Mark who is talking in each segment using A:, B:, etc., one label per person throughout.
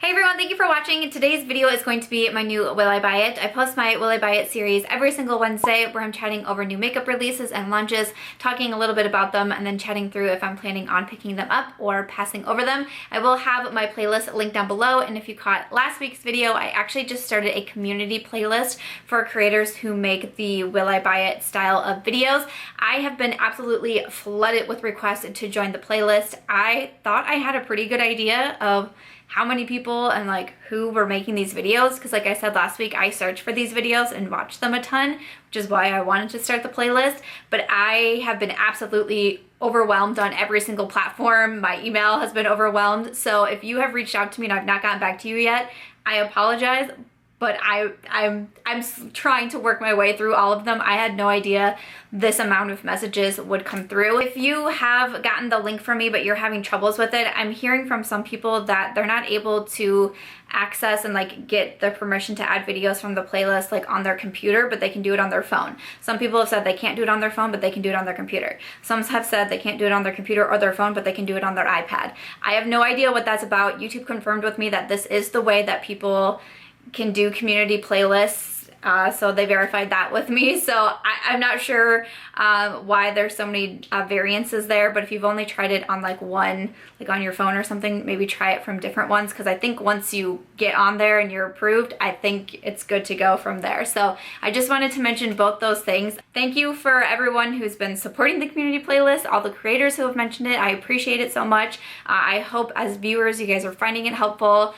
A: Hey everyone, thank you for watching. Today's video is going to be my new Will I Buy It. I post my Will I Buy It series every single Wednesday where I'm chatting over new makeup releases and launches, talking a little bit about them, and then chatting through if I'm planning on picking them up or passing over them. I will have my playlist linked down below, and if you caught last week's video, I actually just started a community playlist for creators who make the Will I Buy It style of videos. I have been absolutely flooded with requests to join the playlist. I thought I had a pretty good idea of how many people and like who were making these videos, because like I said last week, I searched for these videos and watched them a ton, which is why I wanted to start the playlist. But I have been absolutely overwhelmed on every single platform. My email has been overwhelmed. So if you have reached out to me and I've not gotten back to you yet, I apologize. But I'm trying to work my way through all of them. I had no idea this amount of messages would come through. If you have gotten the link from me but you're having troubles with it, I'm hearing from some people that they're not able to access and like get the permission to add videos from the playlist like on their computer, but they can do it on their phone. Some people have said they can't do it on their phone, but they can do it on their computer. Some have said they can't do it on their computer or their phone, but they can do it on their iPad. I have no idea what that's about. YouTube confirmed with me that this is the way that people can do community playlists, so they verified that with me. So I'm not sure why there's so many variances there, but if you've only tried it on like one, like on your phone or something, maybe try it from different ones, because I think once you get on there and you're approved, I think it's good to go from there. So I just wanted to mention both those things. Thank you for everyone who's been supporting the community playlist, all the creators who have mentioned it. I appreciate it so much. I hope as viewers you guys are finding it helpful,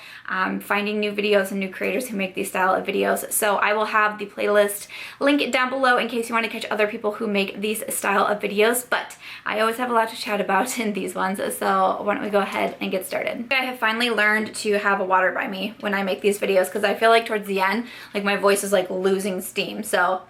A: finding new videos and new creators who make these style of videos. So I will have the playlist link down below in case you want to catch other people who make these style of videos, but I always have a lot to chat about in these ones, so why don't we go ahead and get started. I have finally learned to have a water by me when I make these videos, because I feel like towards the end, like my voice is like losing steam, so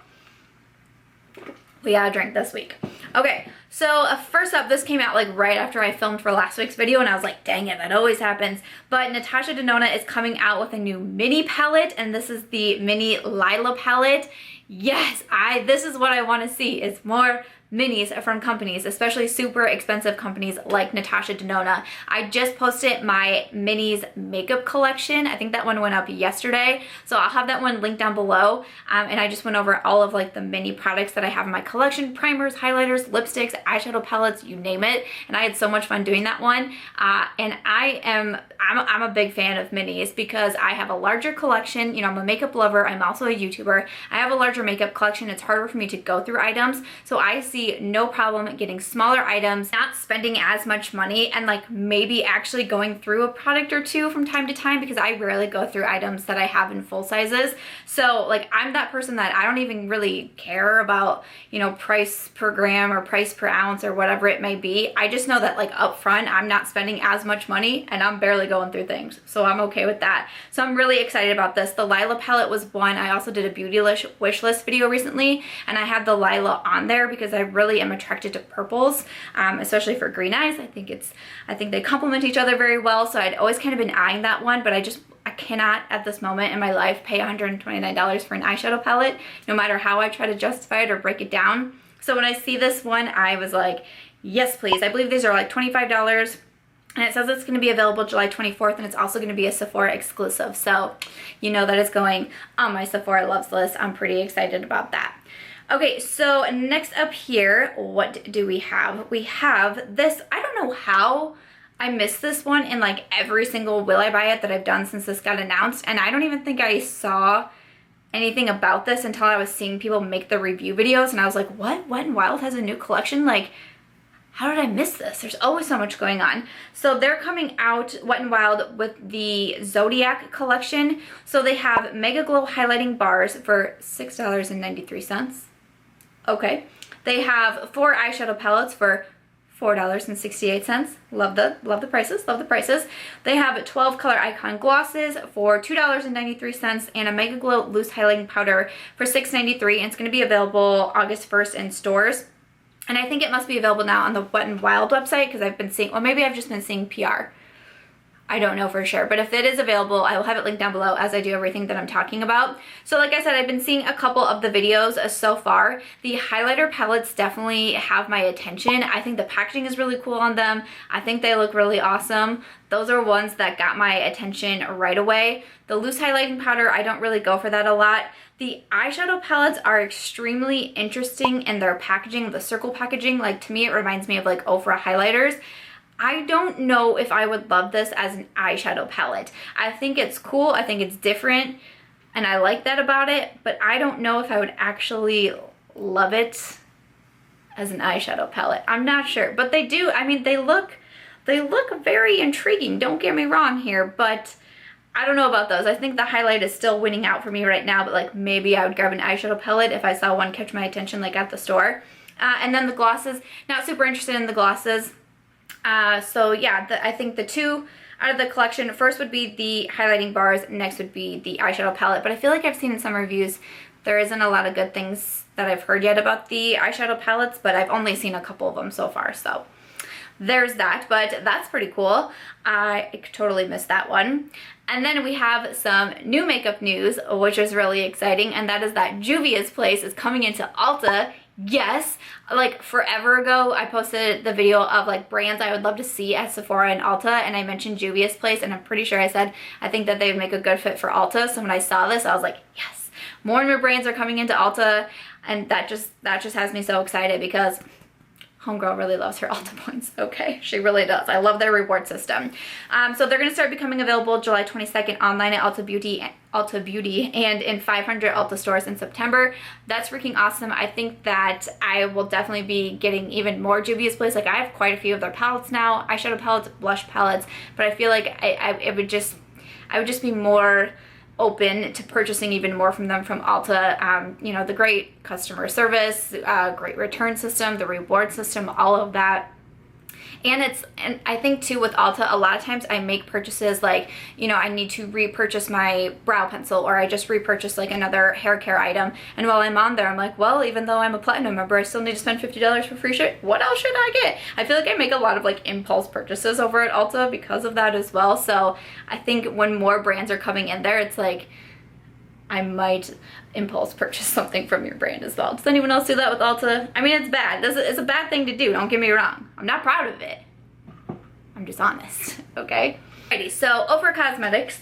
A: we gotta drink this week. Okay, so first up, this came out like right after I filmed for last week's video, and I was like, dang it, that always happens. But Natasha Denona is coming out with a new mini palette, and this is the mini Lila palette. Yes, this is what I want to see, is more minis from companies, especially super expensive companies like Natasha Denona. I just posted my minis makeup collection. I think that one went up yesterday, so I'll have that one linked down below. And I just went over all of like the mini products that I have in my collection: primers, highlighters, lipsticks, eyeshadow palettes, you name it. And I had so much fun doing that one. And I'm a big fan of minis because I have a larger collection. You know, I'm a makeup lover. I'm also a YouTuber. I have a larger makeup collection. It's harder for me to go through items, so I see no problem getting smaller items, not spending as much money, and like maybe actually going through a product or two from time to time, because I rarely go through items that I have in full sizes. So like I'm that person that I don't even really care about, you know, price per gram or price per ounce or whatever it may be. I just know that like up front I'm not spending as much money and I'm barely going through things, so I'm okay with that. So I'm really excited about this. The Lila palette was one. I also did a Beautylish Wishlist video recently, and I had the Lila on there because I really am attracted to purples, especially for green eyes. I think they complement each other very well, so I'd always kind of been eyeing that one, but I cannot at this moment in my life pay $129 for an eyeshadow palette, no matter how I try to justify it or break it down. So when I see this one, I was like, yes please. I believe these are like $25. And it says it's going to be available July 24th, and it's also going to be a Sephora exclusive. So you know that it's going on my Sephora loves list. I'm pretty excited about that. Okay, so next up here, what do we have? We have this. I don't know how I missed this one in like every single Will I Buy It that I've done since this got announced, and I don't even think I saw anything about this until I was seeing people make the review videos, and I was like, what? Wet n Wild has a new collection? Like, how did I miss this? There's always so much going on. So they're coming out, Wet n Wild, with the Zodiac collection. So they have Mega Glow highlighting bars for $6.93. Okay. They have 4 eyeshadow palettes for $4.68. Love the prices, love the prices. They have 12 color icon glosses for $2.93 and a Mega Glow loose highlighting powder for $6.93, and it's going to be available August 1st in stores. And I think it must be available now on the Wet n Wild website, because I've been seeing, or maybe I've just been seeing PR. I don't know for sure, but if it is available, I will have it linked down below as I do everything that I'm talking about. So like I said, I've been seeing a couple of the videos so far. The highlighter palettes definitely have my attention. I think the packaging is really cool on them. I think they look really awesome. Those are ones that got my attention right away. The loose highlighting powder, I don't really go for that a lot. The eyeshadow palettes are extremely interesting in their packaging, the circle packaging. Like, to me, it reminds me of like Ofra highlighters. I don't know if I would love this as an eyeshadow palette. I think it's cool, I think it's different, and I like that about it, but I don't know if I would actually love it as an eyeshadow palette. I'm not sure, but they do, I mean, they look very intriguing, don't get me wrong here, but I don't know about those. I think the highlight is still winning out for me right now, but like maybe I would grab an eyeshadow palette if I saw one catch my attention like at the store. And then the glosses, not super interested in the glosses. So yeah, I think the two out of the collection, first would be the highlighting bars, next would be the eyeshadow palette. But I feel like I've seen in some reviews there isn't a lot of good things that I've heard yet about the eyeshadow palettes, but I've only seen a couple of them so far, so there's that. But that's pretty cool. I totally missed that one. And then we have some new makeup news, which is really exciting, and that is that Juvia's place is coming into Ulta. Yes, like forever ago I posted the video of like brands I would love to see at Sephora and Ulta, and I mentioned Juvia's place, and I'm pretty sure I said I think that they would make a good fit for Ulta. So when I saw this, I was like, yes, more and more brands are coming into Ulta, and that just has me so excited because homegirl really loves her Ulta points. Okay, she really does. I love their reward system. So they're gonna start becoming available July 22nd online at Ulta Beauty, and in 500 Ulta stores in September. That's freaking awesome. I think that I will definitely be getting even more Juvia's place. Like, I have quite a few of their palettes now, eyeshadow palettes, blush palettes, but I feel like I would just be more open to purchasing even more from them from Ulta. You know, the great customer service, great return system, the reward system, all of that. And I think too with Ulta, a lot of times I make purchases like, you know, I need to repurchase my brow pencil, or I just repurchase like another hair care item. And while I'm on there, I'm like, well, even though I'm a platinum member, I still need to spend $50 for free shit. What else should I get? I feel like I make a lot of like impulse purchases over at Ulta because of that as well. So I think when more brands are coming in there, it's like, I might impulse purchase something from your brand as well. Does anyone else do that with Ulta? I mean, it's bad. It's a bad thing to do, don't get me wrong. I'm not proud of it. I'm just honest, okay? Alrighty, so Ofra Cosmetics,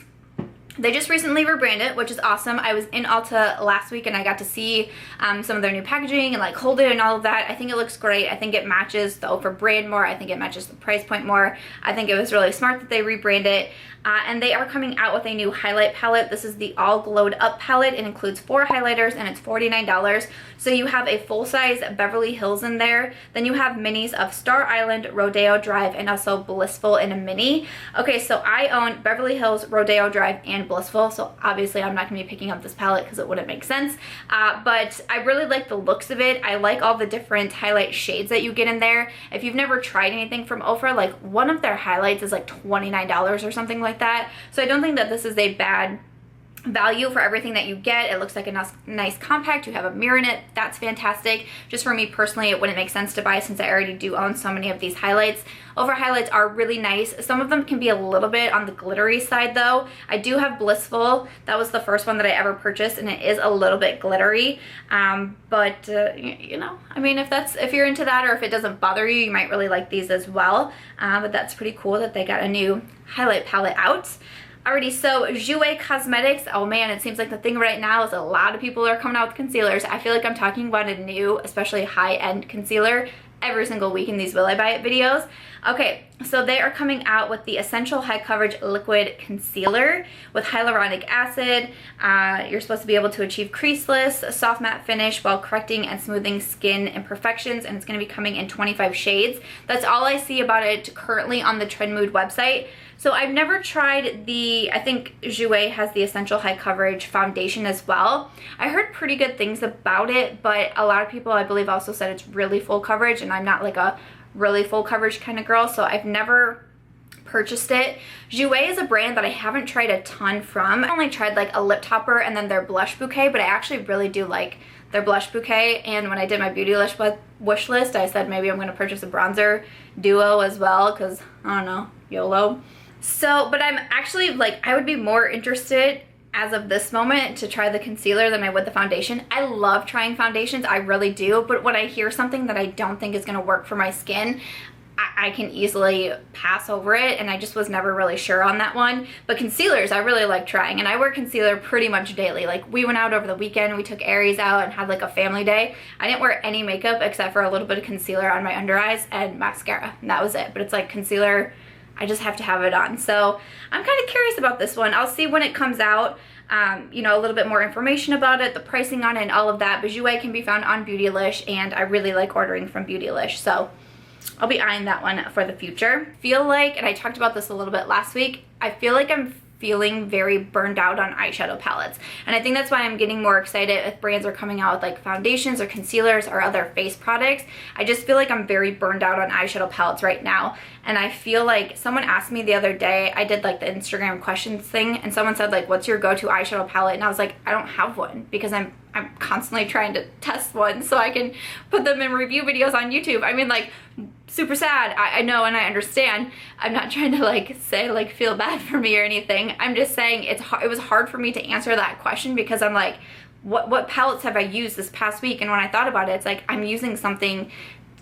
A: they just recently rebranded, which is awesome. I was in Ulta last week and I got to see some of their new packaging and like hold it and all of that. I think it looks great. I think it matches the Ofra brand more. I think it matches the price point more. I think it was really smart that they rebranded. And they are coming out with a new highlight palette. This is the All Glowed Up palette. It includes 4 highlighters and it's $49. So you have a full-size Beverly Hills in there. Then you have minis of Star Island, Rodeo Drive, and also Blissful in a mini. Okay, so I own Beverly Hills, Rodeo Drive, and Blissful. So obviously I'm not going to be picking up this palette because it wouldn't make sense. But I really like the looks of it. I like all the different highlight shades that you get in there. If you've never tried anything from Ofra, like one of their highlights is like $29 or something like that. So I don't think that this is a bad value for everything that you get. It looks like a nice compact. You have a mirror in it. That's fantastic. Just for me personally, it wouldn't make sense to buy since I already do own so many of these highlights. Ofra highlights are really nice. Some of them can be a little bit on the glittery side though. I do have Blissful. That was the first one that I ever purchased and it is a little bit glittery. But you know, I mean, if you're into that or if it doesn't bother you, you might really like these as well. But that's pretty cool that they got a new highlight palette out. Alrighty, so Jour Cosmetics, oh man, it seems like the thing right now is a lot of people are coming out with concealers. I feel like I'm talking about a new, especially high-end concealer every single week in these Will I Buy It videos. Okay, so they are coming out with the Essential High Coverage Liquid Concealer with hyaluronic acid. You're supposed to be able to achieve creaseless, soft matte finish while correcting and smoothing skin imperfections, and it's going to be coming in 25 shades. That's all I see about it currently on the Trend Mood website. So I've never tried I think Jour has the Essential High Coverage Foundation as well. I heard pretty good things about it, but a lot of people I believe also said it's really full coverage, and I'm not like a really full coverage kind of girl, so I've never purchased it. Jour is a brand that I haven't tried a ton from. I only tried like a lip topper and then their blush bouquet, but I actually really do like their blush bouquet. And when I did my Beautylish Wishlist, I said maybe I'm going to purchase a bronzer duo as well because, I don't know, YOLO. So, but I'm actually like, I would be more interested as of this moment to try the concealer than I would the foundation. I love trying foundations, I really do, but when I hear something that I don't think is gonna work for my skin, I can easily pass over it, and I just was never really sure on that one. But concealers, I really like trying, and I wear concealer pretty much daily. Like, we went out over the weekend, we took Aries out and had like a family day. I didn't wear any makeup except for a little bit of concealer on my under eyes and mascara, and that was it. But it's like concealer, I just have to have it on. So I'm kind of curious about this one. I'll see when it comes out, you know, a little bit more information about it, the pricing on it and all of that. But Jouer can be found on Beautylish, and I really like ordering from Beautylish. So I'll be eyeing that one for the future. Feel like, and I talked about this a little bit last week, I feel like I'm feeling very burned out on eyeshadow palettes. And I think that's why I'm getting more excited if brands are coming out with like foundations or concealers or other face products. I just feel like I'm very burned out on eyeshadow palettes right now. And I feel like someone asked me the other day, I did like the Instagram questions thing, and someone said like, what's your go-to eyeshadow palette? And I was like, I don't have one, because I'm constantly trying to test one so I can put them in review videos on YouTube. I mean, like, super sad. I know, and I understand. I'm not trying to like say like feel bad for me or anything. I'm just saying it was hard for me to answer that question, because I'm like, what palettes have I used this past week? And when I thought about it, it's like I'm using something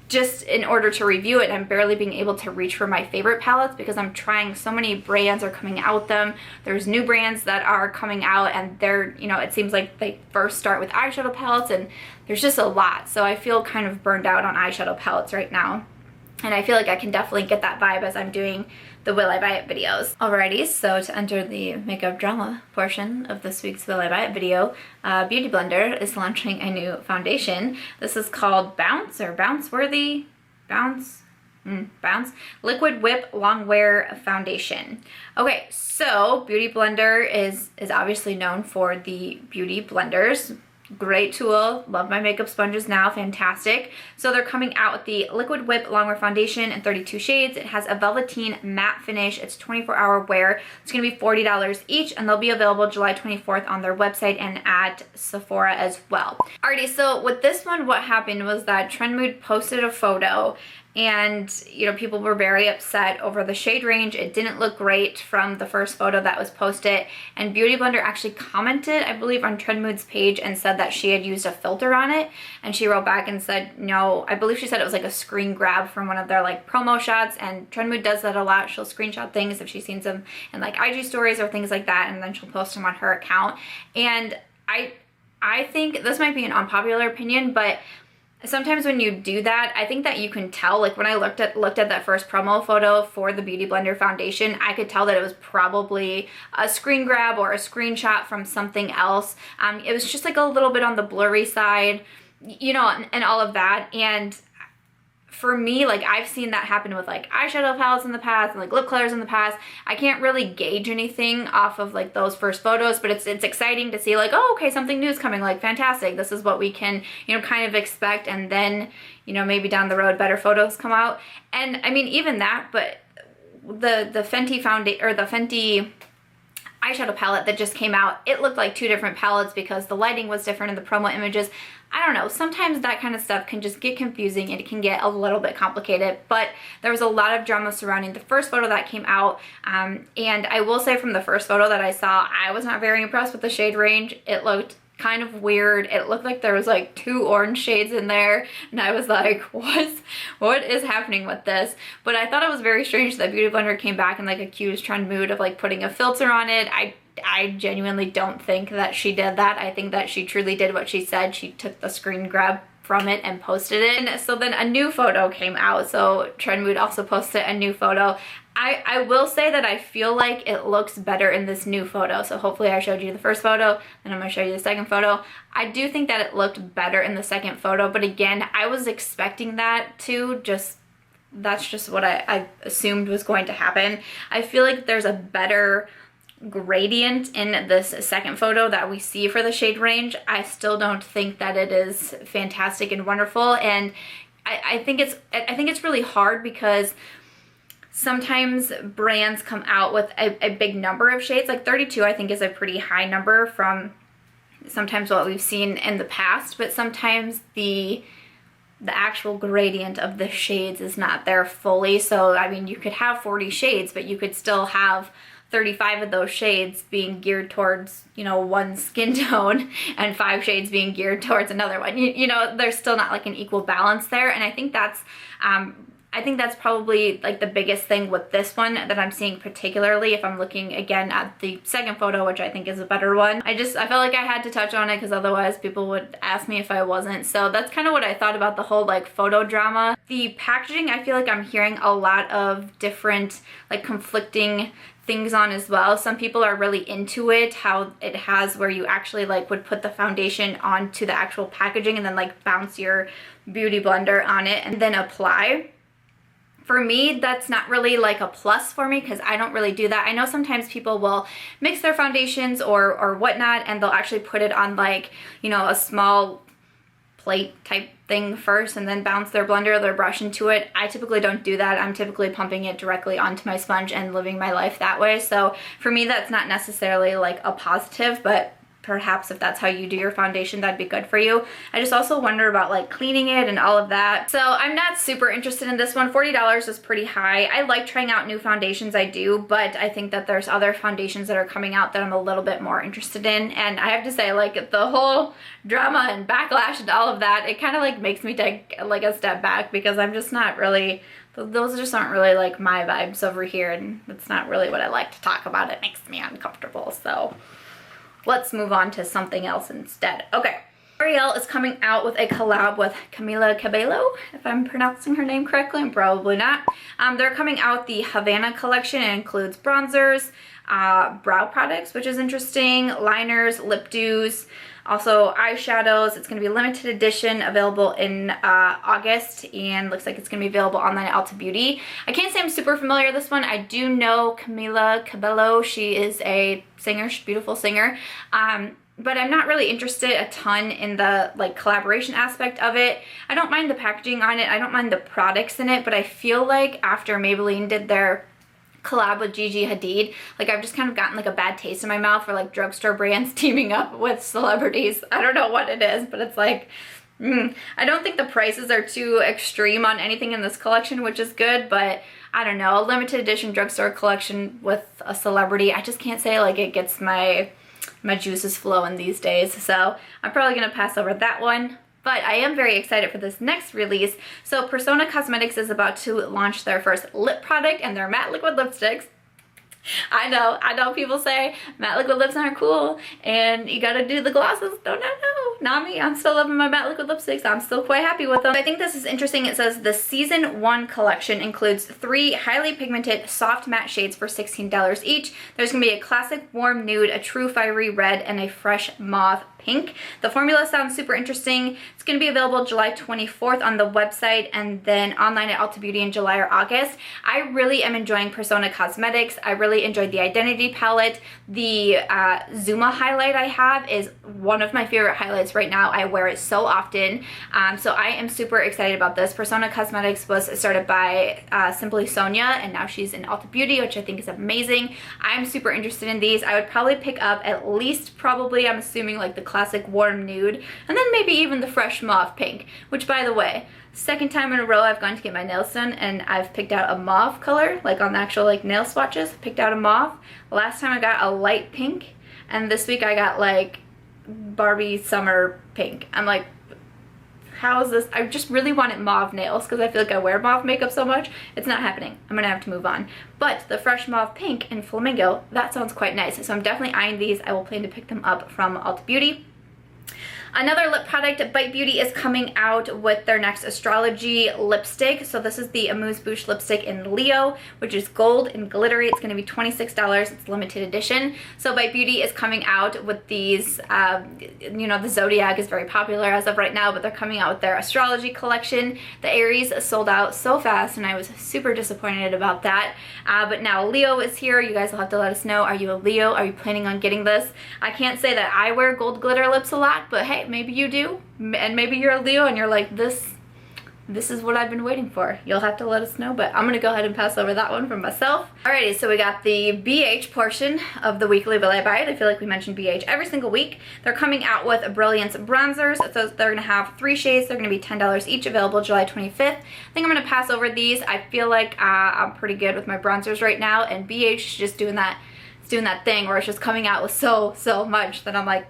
A: just in order to review it, and I'm barely being able to reach for my favorite palettes because I'm trying so many brands are coming out with them. There's new brands that are coming out, and they're, you know, it seems like they first start with eyeshadow palettes, and there's just a lot. So I feel kind of burned out on eyeshadow palettes right now. And I feel like I can definitely get that vibe as I'm doing the Will I Buy It videos. Alrighty, so to enter the makeup drama portion of this week's Will I Buy It video, Beauty Blender is launching a new foundation. This is called Bounce, or Bounce Worthy? Bounce? Bounce Liquid Whip Long Wear Foundation. Okay, so Beauty Blender is obviously known for the beauty blenders. Great tool, love my makeup sponges now, fantastic. So they're coming out with the Liquid Whip Longwear Foundation in 32 shades. It has a velveteen matte finish. It's 24-hour wear. It's gonna be $40 each, and they'll be available July 24th on their website and at Sephora as well. Alrighty, so with this one, what happened was that Trendmood posted a photo, and you know, people were very upset over the shade range. It didn't look great from the first photo that was posted, and Beauty Blender actually commented, I believe, on Trendmood's page and said that she had used a filter on it, and she wrote back and said no. I believe she said it was like a screen grab from one of their like promo shots, and Trendmood does that a lot. She'll screenshot things if she's seen them in like IG stories or things like that, and then she'll post them on her account. And I think this might be an unpopular opinion, but sometimes when you do that, I think that you can tell. Like, when I looked at that first promo photo for the Beauty Blender foundation, I could tell that it was probably a screen grab or a screenshot from something else. It was just like a little bit on the blurry side, you know, and all of that. And for me, like, I've seen that happen with like eyeshadow palettes in the past and like lip colors in the past. I can't really gauge anything off of like those first photos, but it's exciting to see like, oh, okay, something new is coming, like fantastic. This is what we can, you know, kind of expect. And then, you know, maybe down the road better photos come out. And I mean, even that, but the Fenty foundation, or the Fenty eyeshadow palette that just came out, it looked like two different palettes because the lighting was different in the promo images. I don't know, sometimes that kind of stuff can just get confusing and it can get a little bit complicated, but there was a lot of drama surrounding the first photo that came out, and I will say from the first photo that I saw, I was not very impressed with the shade range. It looked kind of weird. It looked like there was like 2 orange shades in there, and I was like, what is happening with this? But I thought it was very strange that Beauty Blender came back and like accused Trendmood of like putting a filter on it. I genuinely don't think that she did that. I think that she truly did what she said. She took the screen grab from it and posted it. And so then a new photo came out. So Trendmood also posted a new photo. I will say that I feel like it looks better in this new photo. So hopefully I showed you the first photo, and I'm gonna show you the second photo. I do think that it looked better in the second photo, but again, I was expecting that too. That's just what I assumed was going to happen. I feel like there's a better gradient in this second photo that we see for the shade range. I still don't think that it is fantastic and wonderful, and I think it's really hard because sometimes brands come out with a big number of shades. Like 32 I think is a pretty high number from sometimes what we've seen in the past, but sometimes the the actual gradient of the shades is not there fully. So I mean, you could have 40 shades, but you could still have 35 of those shades being geared towards, you know, one skin tone and 5 shades being geared towards another one. You know, there's still not like an equal balance there. And I think that's probably like the biggest thing with this one that I'm seeing, particularly if I'm looking again at the second photo, which I think is a better one. I felt like I had to touch on it because otherwise people would ask me if I wasn't. So that's kind of what I thought about the whole like photo drama. The packaging, I feel like I'm hearing a lot of different like conflicting things on as well. Some people are really into it, how it has where you actually like would put the foundation onto the actual packaging and then like bounce your beauty blender on it and then apply. For me, that's not really like a plus for me because I don't really do that. I know sometimes people will mix their foundations or whatnot, and they'll actually put it on like, you know, a small plate type thing first and then bounce their blender or their brush into it. I typically don't do that. I'm typically pumping it directly onto my sponge and living my life that way. So for me, that's not necessarily like a positive, but perhaps if that's how you do your foundation, that'd be good for you. I just also wonder about like cleaning it and all of that. So I'm not super interested in this one. $40 is pretty high. I like trying out new foundations, I do, but I think that there's other foundations that are coming out that I'm a little bit more interested in. And I have to say, like, the whole drama and backlash and all of that, it kind of like makes me take like a step back because I'm just not really, those just aren't really like my vibes over here, and it's not really what I like to talk about. It makes me uncomfortable. So let's move on to something else instead. Okay, L'Oreal is coming out with a collab with Camila Cabello, if I'm pronouncing her name correctly. I'm probably not. They're coming out the Havana collection. It includes bronzers, brow products, which is interesting, liners, lip dews, also eyeshadows. It's going to be limited edition, available in August, and looks like it's going to be available online at Ulta Beauty. I can't say I'm super familiar with this one. I do know Camila Cabello. She is a singer, she's a beautiful singer. But I'm not really interested a ton in the like collaboration aspect of it. I don't mind the packaging on it. I don't mind the products in it, but I feel like after Maybelline did their collab with Gigi Hadid, like I've just kind of gotten like a bad taste in my mouth for like drugstore brands teaming up with celebrities. I don't know what it is, but it's like, I don't think the prices are too extreme on anything in this collection, which is good, but I don't know, a limited edition drugstore collection with a celebrity, I just can't say like it gets my juices flowing these days. So I'm probably gonna pass over that one. But I am very excited for this next release. So Persona Cosmetics is about to launch their first lip product, and their matte liquid lipsticks. I know people say matte liquid lips aren't cool and you gotta do the glosses. No, not me. I'm still loving my matte liquid lipsticks. I'm still quite happy with them. I think this is interesting. It says the season 1 collection includes 3 highly pigmented soft matte shades for $16 each. There's gonna be a classic warm nude, a true fiery red, and a fresh mauve pink. The formula sounds super interesting. It's going to be available July 24th on the website and then online at Ulta Beauty in July or August. I really am enjoying Persona Cosmetics. I really enjoyed the Identity palette. The Zuma highlight I have is one of my favorite highlights right now. I wear it so often. So I am super excited about this. Persona Cosmetics was started by Simply Sonia, and now she's in Ulta Beauty, which I think is amazing. I'm super interested in these. I would probably pick up at least probably, I'm assuming, like the classic warm nude, and then maybe even the fresh mauve pink, which, by the way, second time in a row I've gone to get my nails done and I've picked out a mauve color, like on the actual like nail swatches, picked out a mauve. Last time I got a light pink, and this week I got like Barbie summer pink. I'm like, how is this? I just really wanted mauve nails because I feel like I wear mauve makeup so much. It's not happening. I'm gonna have to move on. But the fresh mauve pink in Flamingo, that sounds quite nice. So I'm definitely eyeing these. I will plan to pick them up from Ulta Beauty. Another lip product, Bite Beauty is coming out with their next astrology lipstick. So this is the Amuse Bouche lipstick in Leo, which is gold and glittery. It's going to be $26. It's limited edition. So Bite Beauty is coming out with these, you know, the Zodiac is very popular as of right now, but they're coming out with their astrology collection. The Aries sold out so fast, and I was super disappointed about that. But now Leo is here. You guys will have to let us know. Are you a Leo? Are you planning on getting this? I can't say that I wear gold glitter lips a lot, but hey, maybe you do, and maybe you're a Leo and you're like, this this is what I've been waiting for. You'll have to let us know, but I'm gonna go ahead and pass over that one for myself. Alrighty, so we got the BH portion of the weekly Will I Buy It. I feel like we mentioned BH every single week. They're coming out with Brilliance bronzers, so they're gonna have 3 shades. They're gonna be $10 each, available July 25th. I think I'm gonna pass over these. I feel like I'm pretty good with my bronzers right now, and BH is just doing that, it's doing that thing where it's just coming out with so much that I'm like,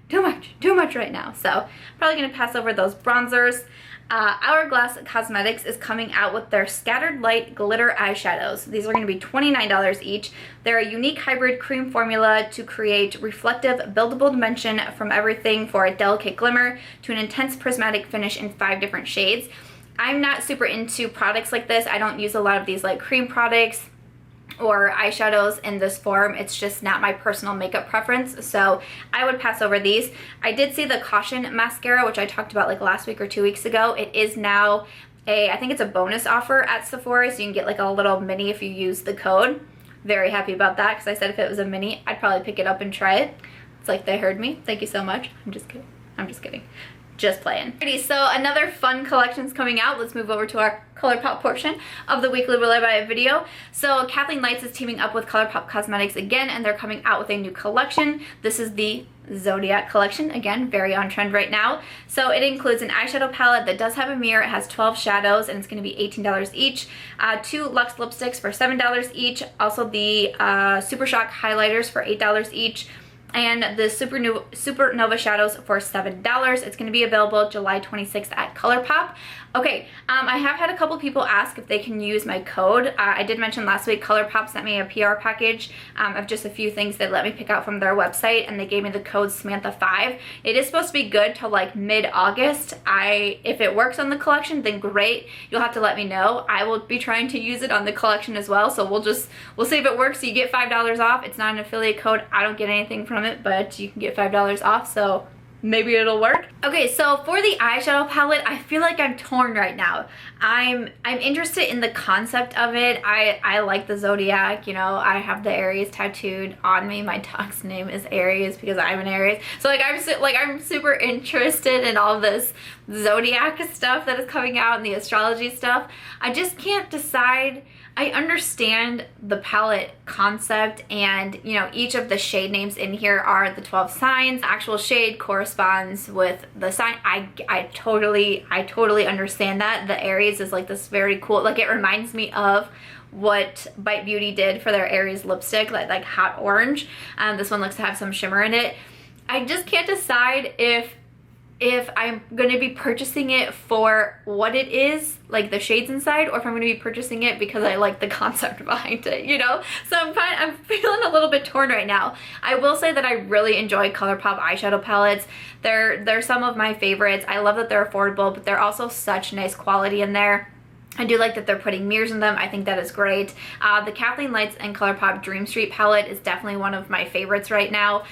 A: too much right now. So probably gonna pass over those bronzers. Hourglass Cosmetics is coming out with their Scattered Light Glitter Eyeshadows. These are going to be $29 each. They're a unique hybrid cream formula to create reflective, buildable dimension from everything for a delicate glimmer to an intense prismatic finish in 5 different shades. I'm not super into products like this. I don't use a lot of these like cream products or eyeshadows in this form. It's just not my personal makeup preference, so I would pass over these. I did see the Caution mascara, which I talked about like last week or 2 weeks ago. It is now I think it's a bonus offer at Sephora, so you can get like a little mini if you use the code. Very happy about that, because I said if it was a mini, I'd probably pick it up and try it. It's like they heard me. Thank you so much. I'm just kidding. I'm just kidding. Just playing. Alrighty, so another fun collection's coming out. Let's move over to our Colourpop portion of the weekly Will I Buy It video. So Kathleen Lights is teaming up with Colourpop Cosmetics again, and they're coming out with a new collection. This is the Zodiac collection, again, very on trend right now. So it includes an eyeshadow palette that does have a mirror. It has 12 shadows, and it's going to be $18 each. 2 Lux Lipsticks for $7 each. Also the Supershock highlighters for $8 each. And the Supernova shadows for $7. It's going to be available July 26th at Colourpop. Okay, I have had a couple people ask if they can use my code. I did mention last week Colourpop sent me a PR package of just a few things they let me pick out from their website, and they gave me the code Samantha5. It is supposed to be good till like mid-August. If it works on the collection, then great. You'll have to let me know. I will be trying to use it on the collection as well, so we'll see if it works. So you get $5 off. It's not an affiliate code. I don't get anything from it, but you can get $5 off, so maybe it'll work. Okay, so for the eyeshadow palette, I feel like I'm torn right now. I'm interested in the concept of it. I like the Zodiac, you know, I have the Aries tattooed on me. My dog's name is Aries because I'm an Aries. So I'm super interested in all this Zodiac stuff that is coming out and the astrology stuff. I just can't decide. I understand the palette concept, and you know, each of the shade names in here are the 12 signs. The actual shade corresponds with the sign. I totally understand that. The Aries is like this very cool, like it reminds me of what Bite Beauty did for their Aries lipstick, like hot orange. This one looks to have some shimmer in it. I just can't decide if I'm going to be purchasing it for what it is, like the shades inside, or if I'm going to be purchasing it because I like the concept behind it, you know? So I'm feeling a little bit torn right now. I will say that I really enjoy Colourpop eyeshadow palettes. They're some of my favorites. I love that they're affordable, but they're also such nice quality in there. I do like that they're putting mirrors in them. I think that is great. The Kathleen Lights and Colourpop Dream Street palette is definitely one of my favorites right now.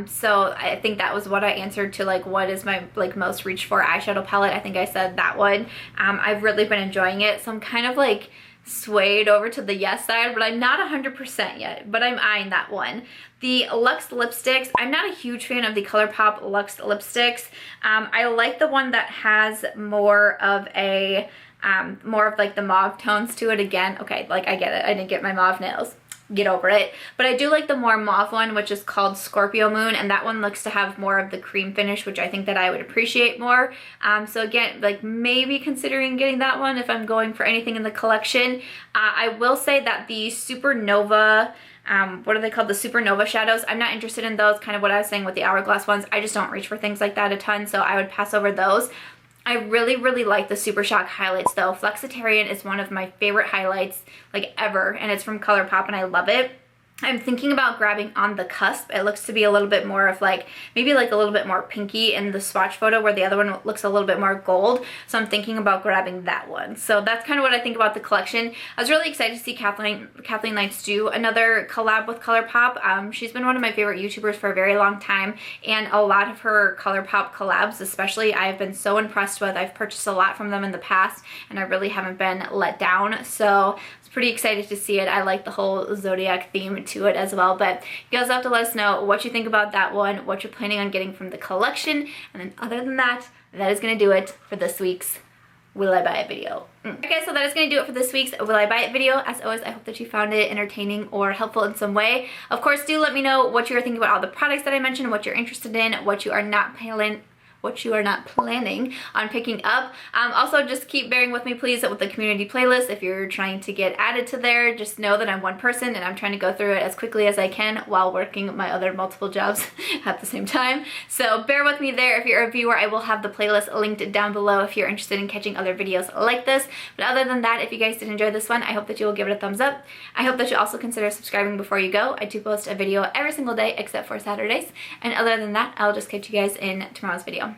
A: So I think that was what I answered to, like, what is my like most reached for eyeshadow palette. I think I said that one. I've really been enjoying it. So I'm kind of like swayed over to the yes side, but I'm not 100% yet, but I'm eyeing that one. The Lux Lipsticks, I'm not a huge fan of the Colourpop Lux Lipsticks. I like the one that has more of like the mauve tones to it. Again, okay, like I get it, I didn't get my mauve nails, get over it, but I do like the more mauve one, which is called Scorpio Moon, and that one looks to have more of the cream finish, which I think that I would appreciate more. So again, like maybe considering getting that one if I'm going for anything in the collection. I will say that the Supernova, what are they called? The Supernova shadows, I'm not interested in those. Kind of what I was saying with the Hourglass ones, I just don't reach for things like that a ton, so I would pass over those. I really like the Supershock highlights though. Flexitarian is one of my favorite highlights like ever, and it's from Colourpop and I love it. I'm thinking about grabbing On the Cusp. It looks to be a little bit more of like, maybe like a little bit more pinky in the swatch photo, where the other one looks a little bit more gold. So I'm thinking about grabbing that one. So that's kind of what I think about the collection. I was really excited to see Kathleen Lights do another collab with Colourpop. She's been one of my favorite YouTubers for a very long time, and a lot of her Colourpop collabs especially I've been so impressed with. I've purchased a lot from them in the past, and I really haven't been let down. So pretty excited to see it. I like the whole Zodiac theme to it as well, but you guys have to let us know what you think about that one, what you're planning on getting from the collection, and then other than that, that is going to do it for this week's will I buy it video. Okay, so that is going to do it for this week's will I buy it video. As always, I hope that you found it entertaining or helpful in some way. Of course, do let me know what you're thinking about all the products that I mentioned, what you're interested in, what you are not planning on picking up. Also, just keep bearing with me, please, with the community playlist. If you're trying to get added to there, just know that I'm one person and I'm trying to go through it as quickly as I can while working my other multiple jobs at the same time. So bear with me there. If you're a viewer, I will have the playlist linked down below if you're interested in catching other videos like this. But other than that, if you guys did enjoy this one, I hope that you will give it a thumbs up. I hope that you also consider subscribing before you go. I do post a video every single day except for Saturdays. And other than that, I'll just catch you guys in tomorrow's video.